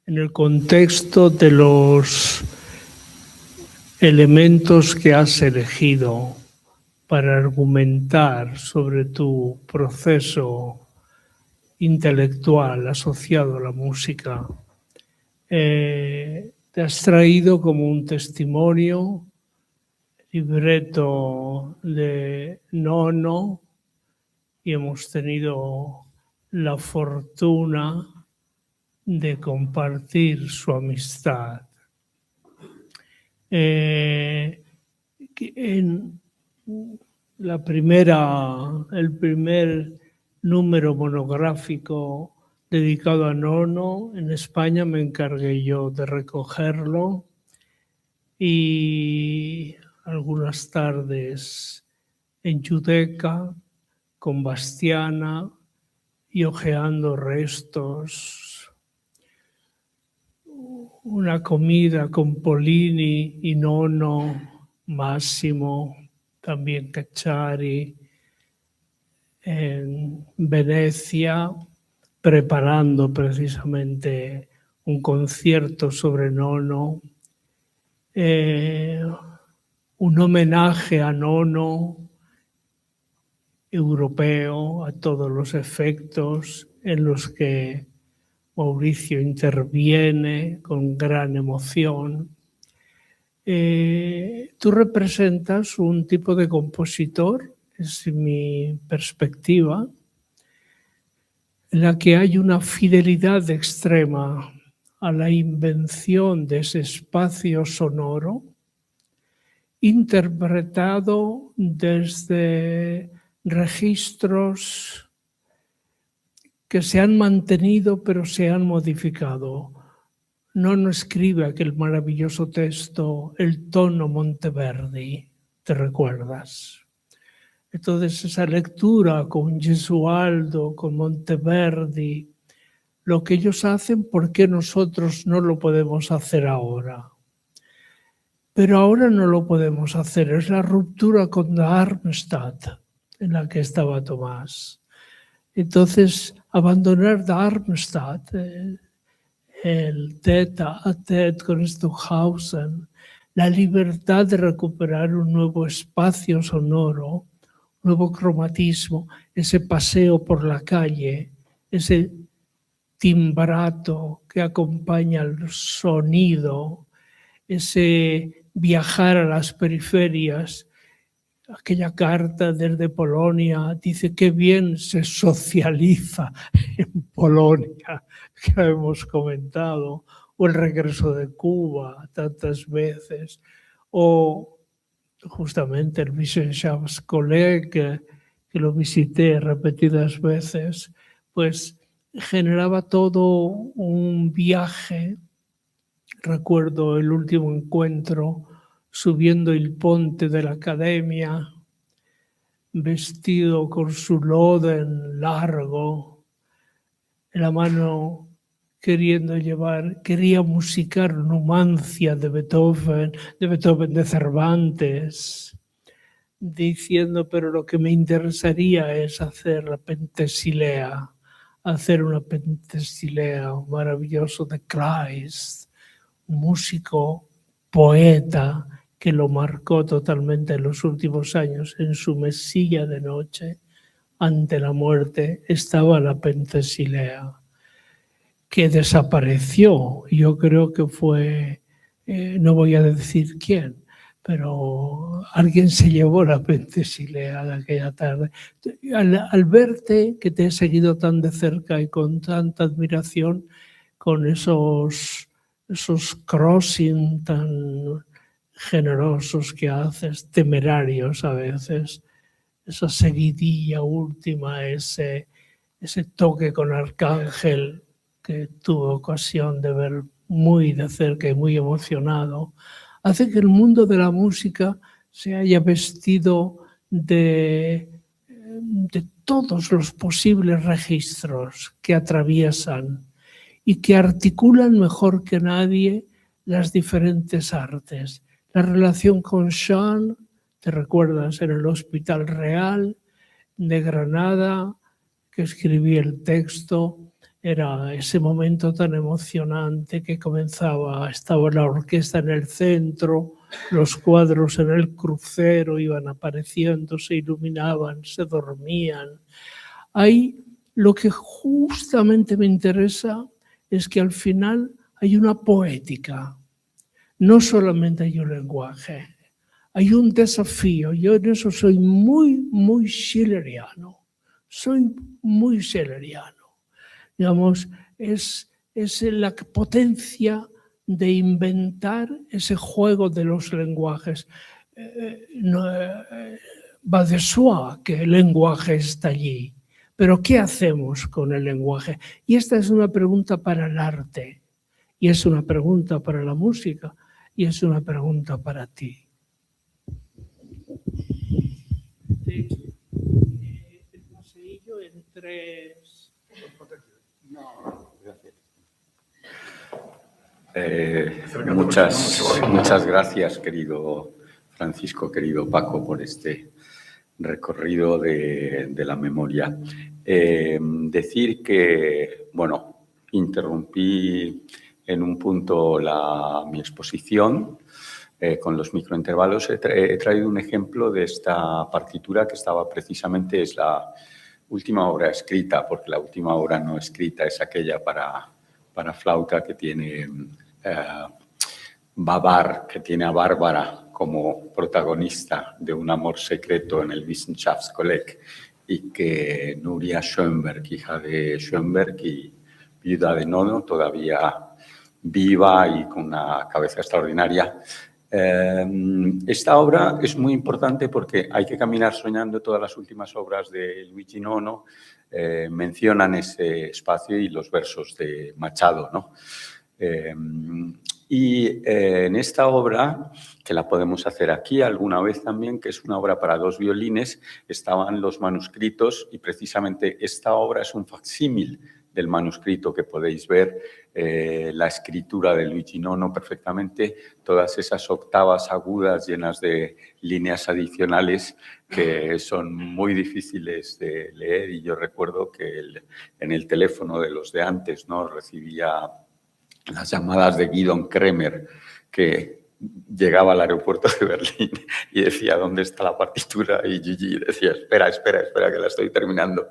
el contexto de los elementos que has elegido para argumentar sobre tu proceso intelectual asociado a la música. Te has traído como un testimonio libreto de Nono y hemos tenido la fortuna de compartir su amistad. En el primer número monográfico dedicado a Nono en España me encargué yo de recogerlo y algunas tardes en Giudecca con Bastiana y hojeando restos, una comida con Polini y Nono, Massimo, también Cacciari, en Venecia, preparando precisamente un concierto sobre Nono, un homenaje a Nono europeo a todos los efectos, en los que Mauricio interviene con gran emoción. Tú representas un tipo de compositor, es mi perspectiva, en la que hay una fidelidad extrema a la invención de ese espacio sonoro, interpretado desde registros que se han mantenido pero se han modificado. Nono escribe aquel maravilloso texto, El tono Monteverdi, ¿te recuerdas? Entonces esa lectura con Gesualdo, con Monteverdi, lo que ellos hacen, ¿por qué nosotros no lo podemos hacer ahora? Pero ahora no lo podemos hacer, es la ruptura con Darmstadt en la que estaba Tomás. Entonces, abandonar Darmstadt, el tête a tête con Stockhausen, la libertad de recuperar un nuevo espacio sonoro, un nuevo cromatismo, ese paseo por la calle, ese timbrato que acompaña el sonido, ese viajar a las periferias. Aquella carta desde Polonia dice qué bien se socializa en Polonia, que lo hemos comentado, o el regreso de Cuba tantas veces, o justamente el Wissenschaftskolleg, que lo visité repetidas veces, pues generaba todo un viaje. Recuerdo el último encuentro subiendo el ponte de la academia, vestido con su loden largo, en la mano quería musicar Numancia de Beethoven de Cervantes, diciendo, pero lo que me interesaría es hacer la Pentesilea, hacer una Pentesilea maravilloso de Kleist, un músico, poeta, que lo marcó totalmente en los últimos años. En su mesilla de noche, ante la muerte, estaba la Pentesilea, que desapareció. Yo creo que fue, no voy a decir quién, pero alguien se llevó la Pentesilea de aquella tarde. Al verte, que te he seguido tan de cerca y con tanta admiración, con esos crossing tan generosos que haces, temerarios a veces, esa seguidilla última, ese toque con Arcángel que tuve ocasión de ver muy de cerca y muy emocionado, hace que el mundo de la música se haya vestido de todos los posibles registros que atraviesan y que articulan mejor que nadie las diferentes artes. La relación con Sean, ¿te recuerdas? En el Hospital Real de Granada, que escribí el texto, era ese momento tan emocionante que comenzaba, estaba la orquesta en el centro, los cuadros en el crucero iban apareciendo, se iluminaban, se dormían. Ahí lo que justamente me interesa es que al final hay una poética, no solamente hay un lenguaje, hay un desafío. Yo en eso soy muy schilleriano, Digamos, es la potencia de inventar ese juego de los lenguajes. Va de soi que el lenguaje está allí. Pero ¿qué hacemos con el lenguaje? Y esta es una pregunta para el arte, y es una pregunta para la música, y es una pregunta para ti. 3. Muchas gracias, querido Francisco, querido Paco, por este recorrido de la memoria. Decir que, bueno, interrumpí en un punto mi exposición con los microintervalos. He traído un ejemplo de esta partitura que estaba precisamente, es la última obra escrita, porque la última obra no escrita es aquella para flauta que tiene Babar, que tiene a Bárbara como protagonista de un amor secreto en el Wissenschaftskolleg, y que Nuria Schoenberg, hija de Schoenberg y viuda de Nono, todavía viva y con una cabeza extraordinaria. Esta obra es muy importante porque Hay que caminar soñando. Todas las últimas obras de Luigi Nono mencionan ese espacio y los versos de Machado, ¿no? En esta obra, que la podemos hacer aquí alguna vez también, que es una obra para 2 violines, estaban los manuscritos, y precisamente esta obra es un facsímil del manuscrito que podéis ver, la escritura de Luigi Nono perfectamente, todas esas octavas agudas llenas de líneas adicionales que son muy difíciles de leer, y yo recuerdo que en el teléfono de los de antes, ¿no?, recibía las llamadas de Guidon Kremer, que llegaba al aeropuerto de Berlín y decía, ¿dónde está la partitura? Y Gigi decía, espera, que la estoy terminando.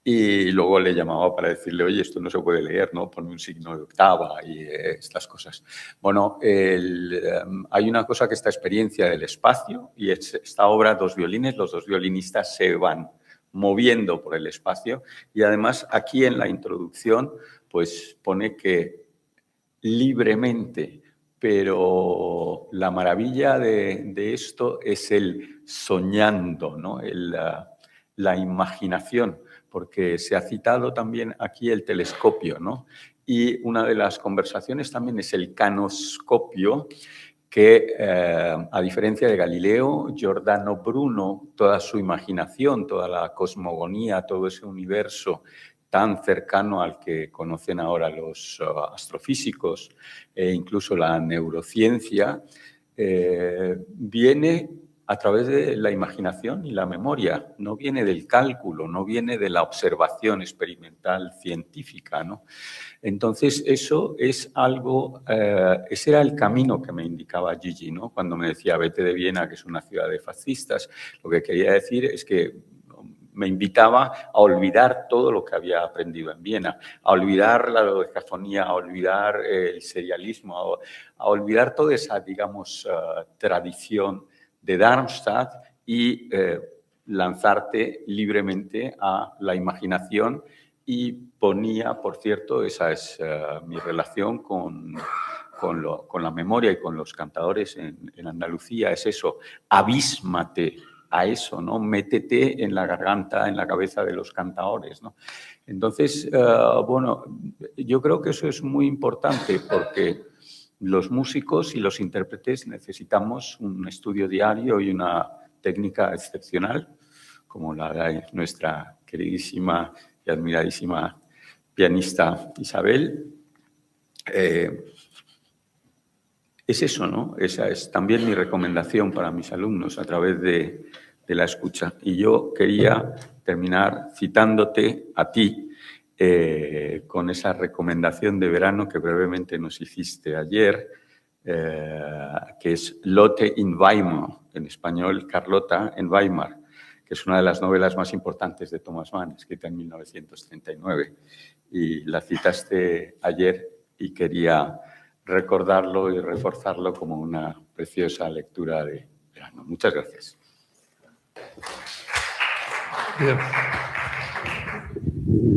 Y luego le llamaba para decirle, oye, esto no se puede leer, ¿no? Ponme un signo de octava y estas cosas. Bueno, hay una cosa que esta experiencia del espacio, y es esta obra, 2 violines, los 2 violinistas se van moviendo por el espacio, y además aquí en la introducción pues pone que libremente, pero la maravilla de esto es el soñando, ¿no? La imaginación, porque se ha citado también aquí el telescopio, ¿no? Y una de las conversaciones también es el canoscopio, que a diferencia de Galileo, Giordano Bruno, toda su imaginación, toda la cosmogonía, todo ese universo tan cercano al que conocen ahora los astrofísicos e incluso la neurociencia, viene a través de la imaginación y la memoria, no viene del cálculo, no viene de la observación experimental científica, ¿no? Entonces, eso es algo, ese era el camino que me indicaba Gigi, ¿no? Cuando me decía, vete de Viena, que es una ciudad de fascistas, lo que quería decir es que me invitaba a olvidar todo lo que había aprendido en Viena, a olvidar la dodecafonía, a olvidar el serialismo, a olvidar toda esa, digamos, tradición de Darmstadt y lanzarte libremente a la imaginación. Y ponía, por cierto, esa es mi relación con la memoria y con los cantadores en Andalucía, es eso, abísmate a eso, ¿no? Métete en la garganta, en la cabeza de los cantadores, ¿no? Entonces, bueno, yo creo que eso es muy importante porque los músicos y los intérpretes necesitamos un estudio diario y una técnica excepcional, como la de nuestra queridísima y admiradísima pianista Isabel. Es eso, ¿no? Esa es también mi recomendación para mis alumnos a través de la escucha. Y yo quería terminar citándote a ti con esa recomendación de verano que brevemente nos hiciste ayer, que es Lotte in Weimar, en español Carlota en Weimar, que es una de las novelas más importantes de Thomas Mann, escrita en 1939. Y la citaste ayer y quería recordarlo y reforzarlo como una preciosa lectura de verano. Muchas gracias. Bien.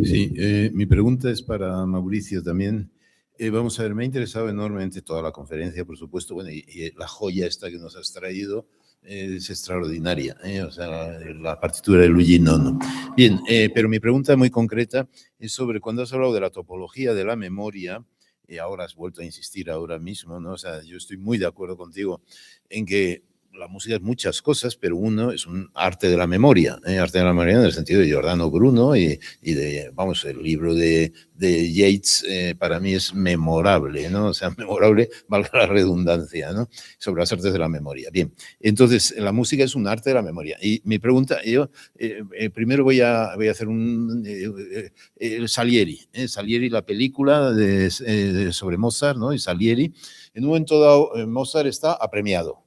Sí, mi pregunta es para Mauricio también. Vamos a ver, me ha interesado enormemente toda la conferencia, por supuesto, bueno, y la joya esta que nos has traído es extraordinaria, o sea, la partitura de Luigi Nono. Bien, pero mi pregunta muy concreta es sobre cuando has hablado de la topología de la memoria, y ahora has vuelto a insistir ahora mismo, ¿no? O sea, yo estoy muy de acuerdo contigo en que la música es muchas cosas, pero uno es un arte de la memoria, arte de la memoria en el sentido de Giordano Bruno y de, vamos, el libro de Yeats para mí es memorable, ¿no? O sea, memorable, valga la redundancia, ¿no? Sobre las artes de la memoria. Bien, entonces la música es un arte de la memoria. Y mi pregunta, yo primero voy a hacer Salieri, Salieri, la película sobre Mozart, ¿no? Y Salieri, en un momento dado, Mozart está apremiado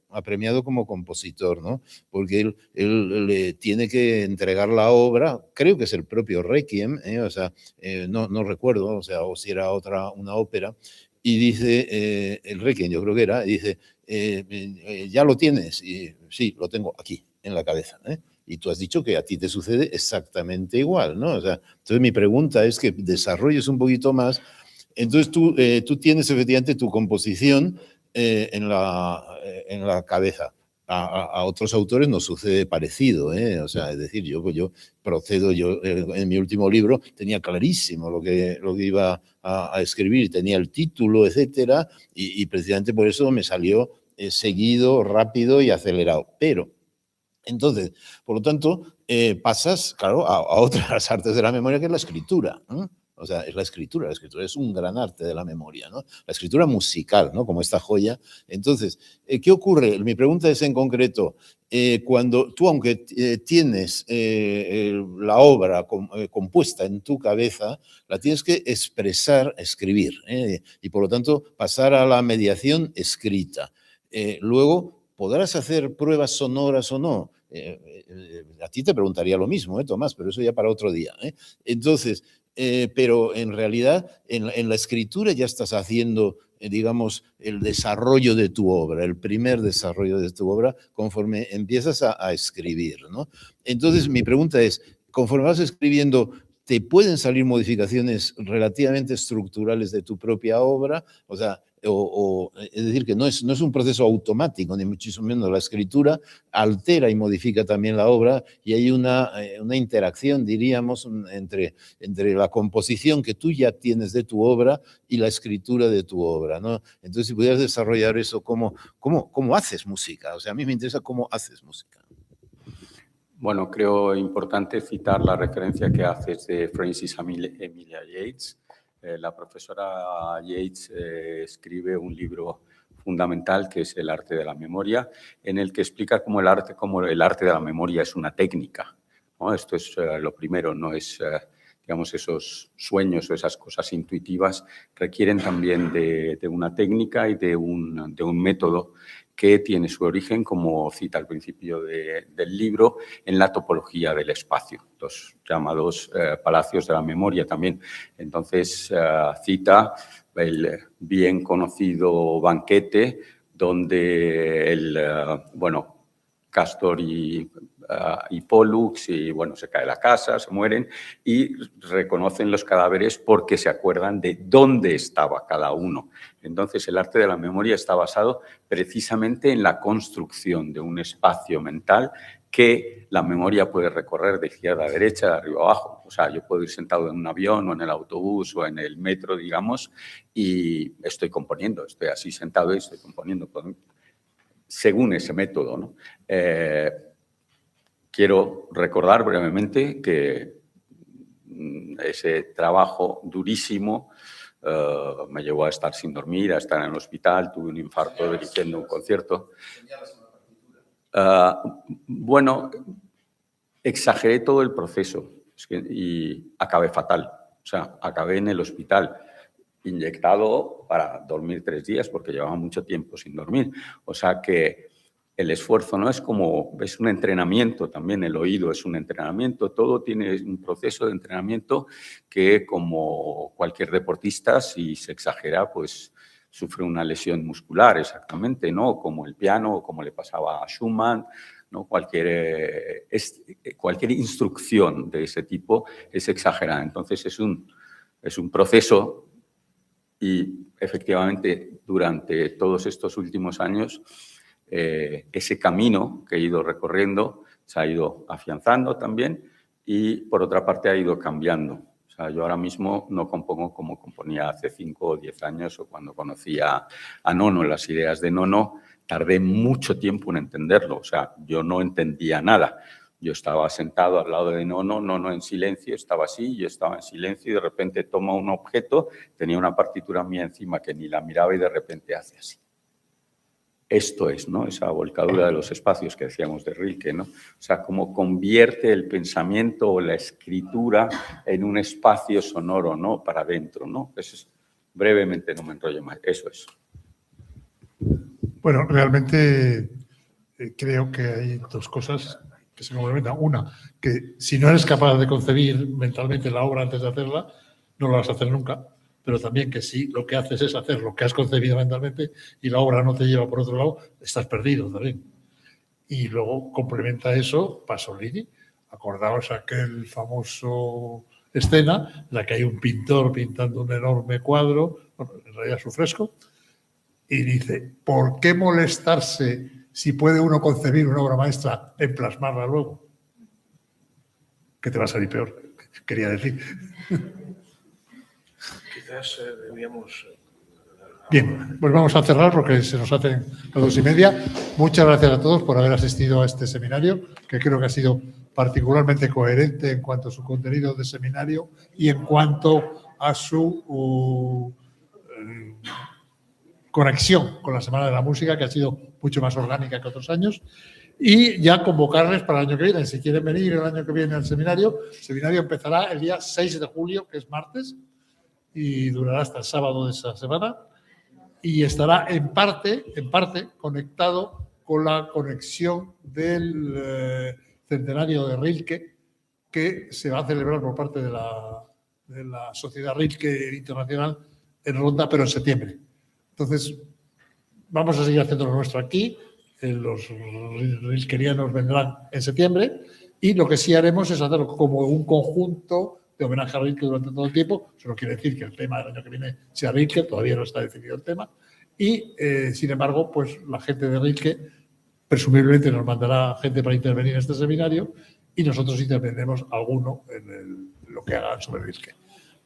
como compositor, ¿no? Porque él le tiene que entregar la obra, creo que es el propio Requiem, o sea, no recuerdo, o sea, o si era una ópera, y dice, el Requiem yo creo que era, y dice, ¿ya lo tienes? Y sí, lo tengo aquí, en la cabeza, Y tú has dicho que a ti te sucede exactamente igual, ¿no? O sea, entonces mi pregunta es que desarrolles un poquito más. Entonces tú tienes efectivamente tu composición en la cabeza. A otros autores nos sucede parecido, o sea, es decir, yo procedo, en mi último libro tenía clarísimo lo que iba a escribir, tenía el título, etcétera, y precisamente por eso me salió seguido, rápido y acelerado. Pero, entonces, por lo tanto, pasas, claro, a otras artes de la memoria, que es la escritura, ¿no? O sea, es la escritura es un gran arte de la memoria, ¿no? La escritura musical, ¿no? Como esta joya. Entonces, ¿qué ocurre? Mi pregunta es en concreto, cuando tú, aunque tienes la obra compuesta en tu cabeza, la tienes que expresar, escribir, y por lo tanto pasar a la mediación escrita. Luego, ¿podrás hacer pruebas sonoras o no? A ti te preguntaría lo mismo, Tomás, pero eso ya para otro día. Entonces, pero en realidad en la escritura ya estás haciendo, digamos, el desarrollo de tu obra, el primer desarrollo de tu obra conforme empiezas a escribir, ¿no? Entonces, mi pregunta es, conforme vas escribiendo, ¿te pueden salir modificaciones relativamente estructurales de tu propia obra? O sea, es decir, que no es un proceso automático, ni muchísimo menos. La escritura altera y modifica también la obra y hay una interacción, diríamos, entre la composición que tú ya tienes de tu obra y la escritura de tu obra, ¿no? Entonces, si pudieras desarrollar eso, ¿cómo haces música? O sea, a mí me interesa cómo haces música. Bueno, creo importante citar la referencia que haces de Frances Emilia Yates. La profesora Yates escribe un libro fundamental que es El arte de la memoria, en el que explica cómo el arte de la memoria es una técnica, ¿no? Esto es lo primero, no es, digamos, esos sueños o esas cosas intuitivas requieren también de una técnica y de un método que tiene su origen, como cita al principio del libro, en la topología del espacio, los llamados palacios de la memoria también. Entonces, cita el bien conocido banquete donde Castor y Pollux, y bueno, se cae la casa, se mueren y reconocen los cadáveres porque se acuerdan de dónde estaba cada uno. Entonces, el arte de la memoria está basado precisamente en la construcción de un espacio mental que la memoria puede recorrer de izquierda a derecha, de arriba a abajo. O sea, yo puedo ir sentado en un avión o en el autobús o en el metro, digamos, y estoy componiendo, estoy así sentado y estoy componiendo según ese método, ¿no? Quiero recordar brevemente que ese trabajo durísimo me llevó a estar sin dormir, a estar en el hospital, tuve un infarto dirigiendo un concierto. Bueno, exageré todo el proceso y acabé fatal. O sea, acabé en el hospital, inyectado para dormir 3 días porque llevaba mucho tiempo sin dormir. O sea que el esfuerzo no es es un entrenamiento también, el oído es un entrenamiento, todo tiene un proceso de entrenamiento que, como cualquier deportista, si se exagera, pues sufre una lesión muscular, exactamente, ¿no? Como el piano, o como le pasaba a Schumann, ¿no? Cualquier instrucción de ese tipo es exagerada. Entonces es un proceso y efectivamente durante todos estos últimos años ese camino que he ido recorriendo se ha ido afianzando también y por otra parte ha ido cambiando. O O sea, yo ahora mismo no compongo como componía hace 5 o 10 años o cuando conocía a Nono. Las ideas de Nono tardé mucho tiempo en entenderlo. O sea, yo no entendía nada. Yo estaba sentado al lado de Nono, Nono en silencio, estaba así, yo estaba en silencio y de repente toma un objeto, tenía una partitura mía encima que ni la miraba y de repente hace así. Esto es, ¿no? Esa volcadura de los espacios que decíamos de Rilke, ¿no? O sea, cómo convierte el pensamiento o la escritura en un espacio sonoro, ¿no? Para adentro, ¿no? Eso es, brevemente, no me enrollo más. Eso es. Bueno, realmente creo que hay dos cosas que se complementan. Una, que si no eres capaz de concebir mentalmente la obra antes de hacerla, no la vas a hacer nunca. Pero también que si lo que haces es hacer lo que has concebido mentalmente y la obra no te lleva por otro lado, estás perdido también. Y luego complementa eso Pasolini. Acordaos aquel famoso escena en la que hay un pintor pintando un enorme cuadro, bueno, en realidad es un fresco, y dice, ¿por qué molestarse si puede uno concebir una obra maestra en plasmarla luego? Que te va a salir peor, quería decir. Quizás debíamos... Bien, pues vamos a cerrar porque se nos hacen las 2:30. Muchas gracias a todos por haber asistido a este seminario, que creo que ha sido particularmente coherente en cuanto a su contenido de seminario y en cuanto a su conexión con la Semana de la Música, que ha sido mucho más orgánica que otros años. Y ya convocarles para el año que viene. Si quieren venir el año que viene al seminario, el seminario empezará el día 6 de julio, que es martes, y durará hasta el sábado de esa semana. Y estará en parte conectado con la conexión del centenario de Rilke, que se va a celebrar por parte de la Sociedad Rilke Internacional en Ronda, pero en septiembre. Entonces, vamos a seguir haciendo lo nuestro aquí. Los rilkerianos vendrán en septiembre y lo que sí haremos es hacerlo como un conjunto de homenaje a Rilke durante todo el tiempo. Eso no quiere decir que el tema del año que viene sea Rilke, todavía no está definido el tema. Y, sin embargo, pues la gente de Rilke presumiblemente nos mandará gente para intervenir en este seminario y nosotros intervendremos alguno en lo que hagan sobre Rilke.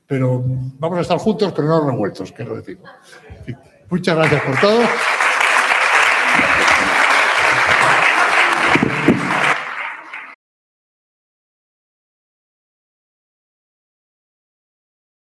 Pero vamos a estar juntos, pero no revueltos, quiero decir. Muchas gracias por todo.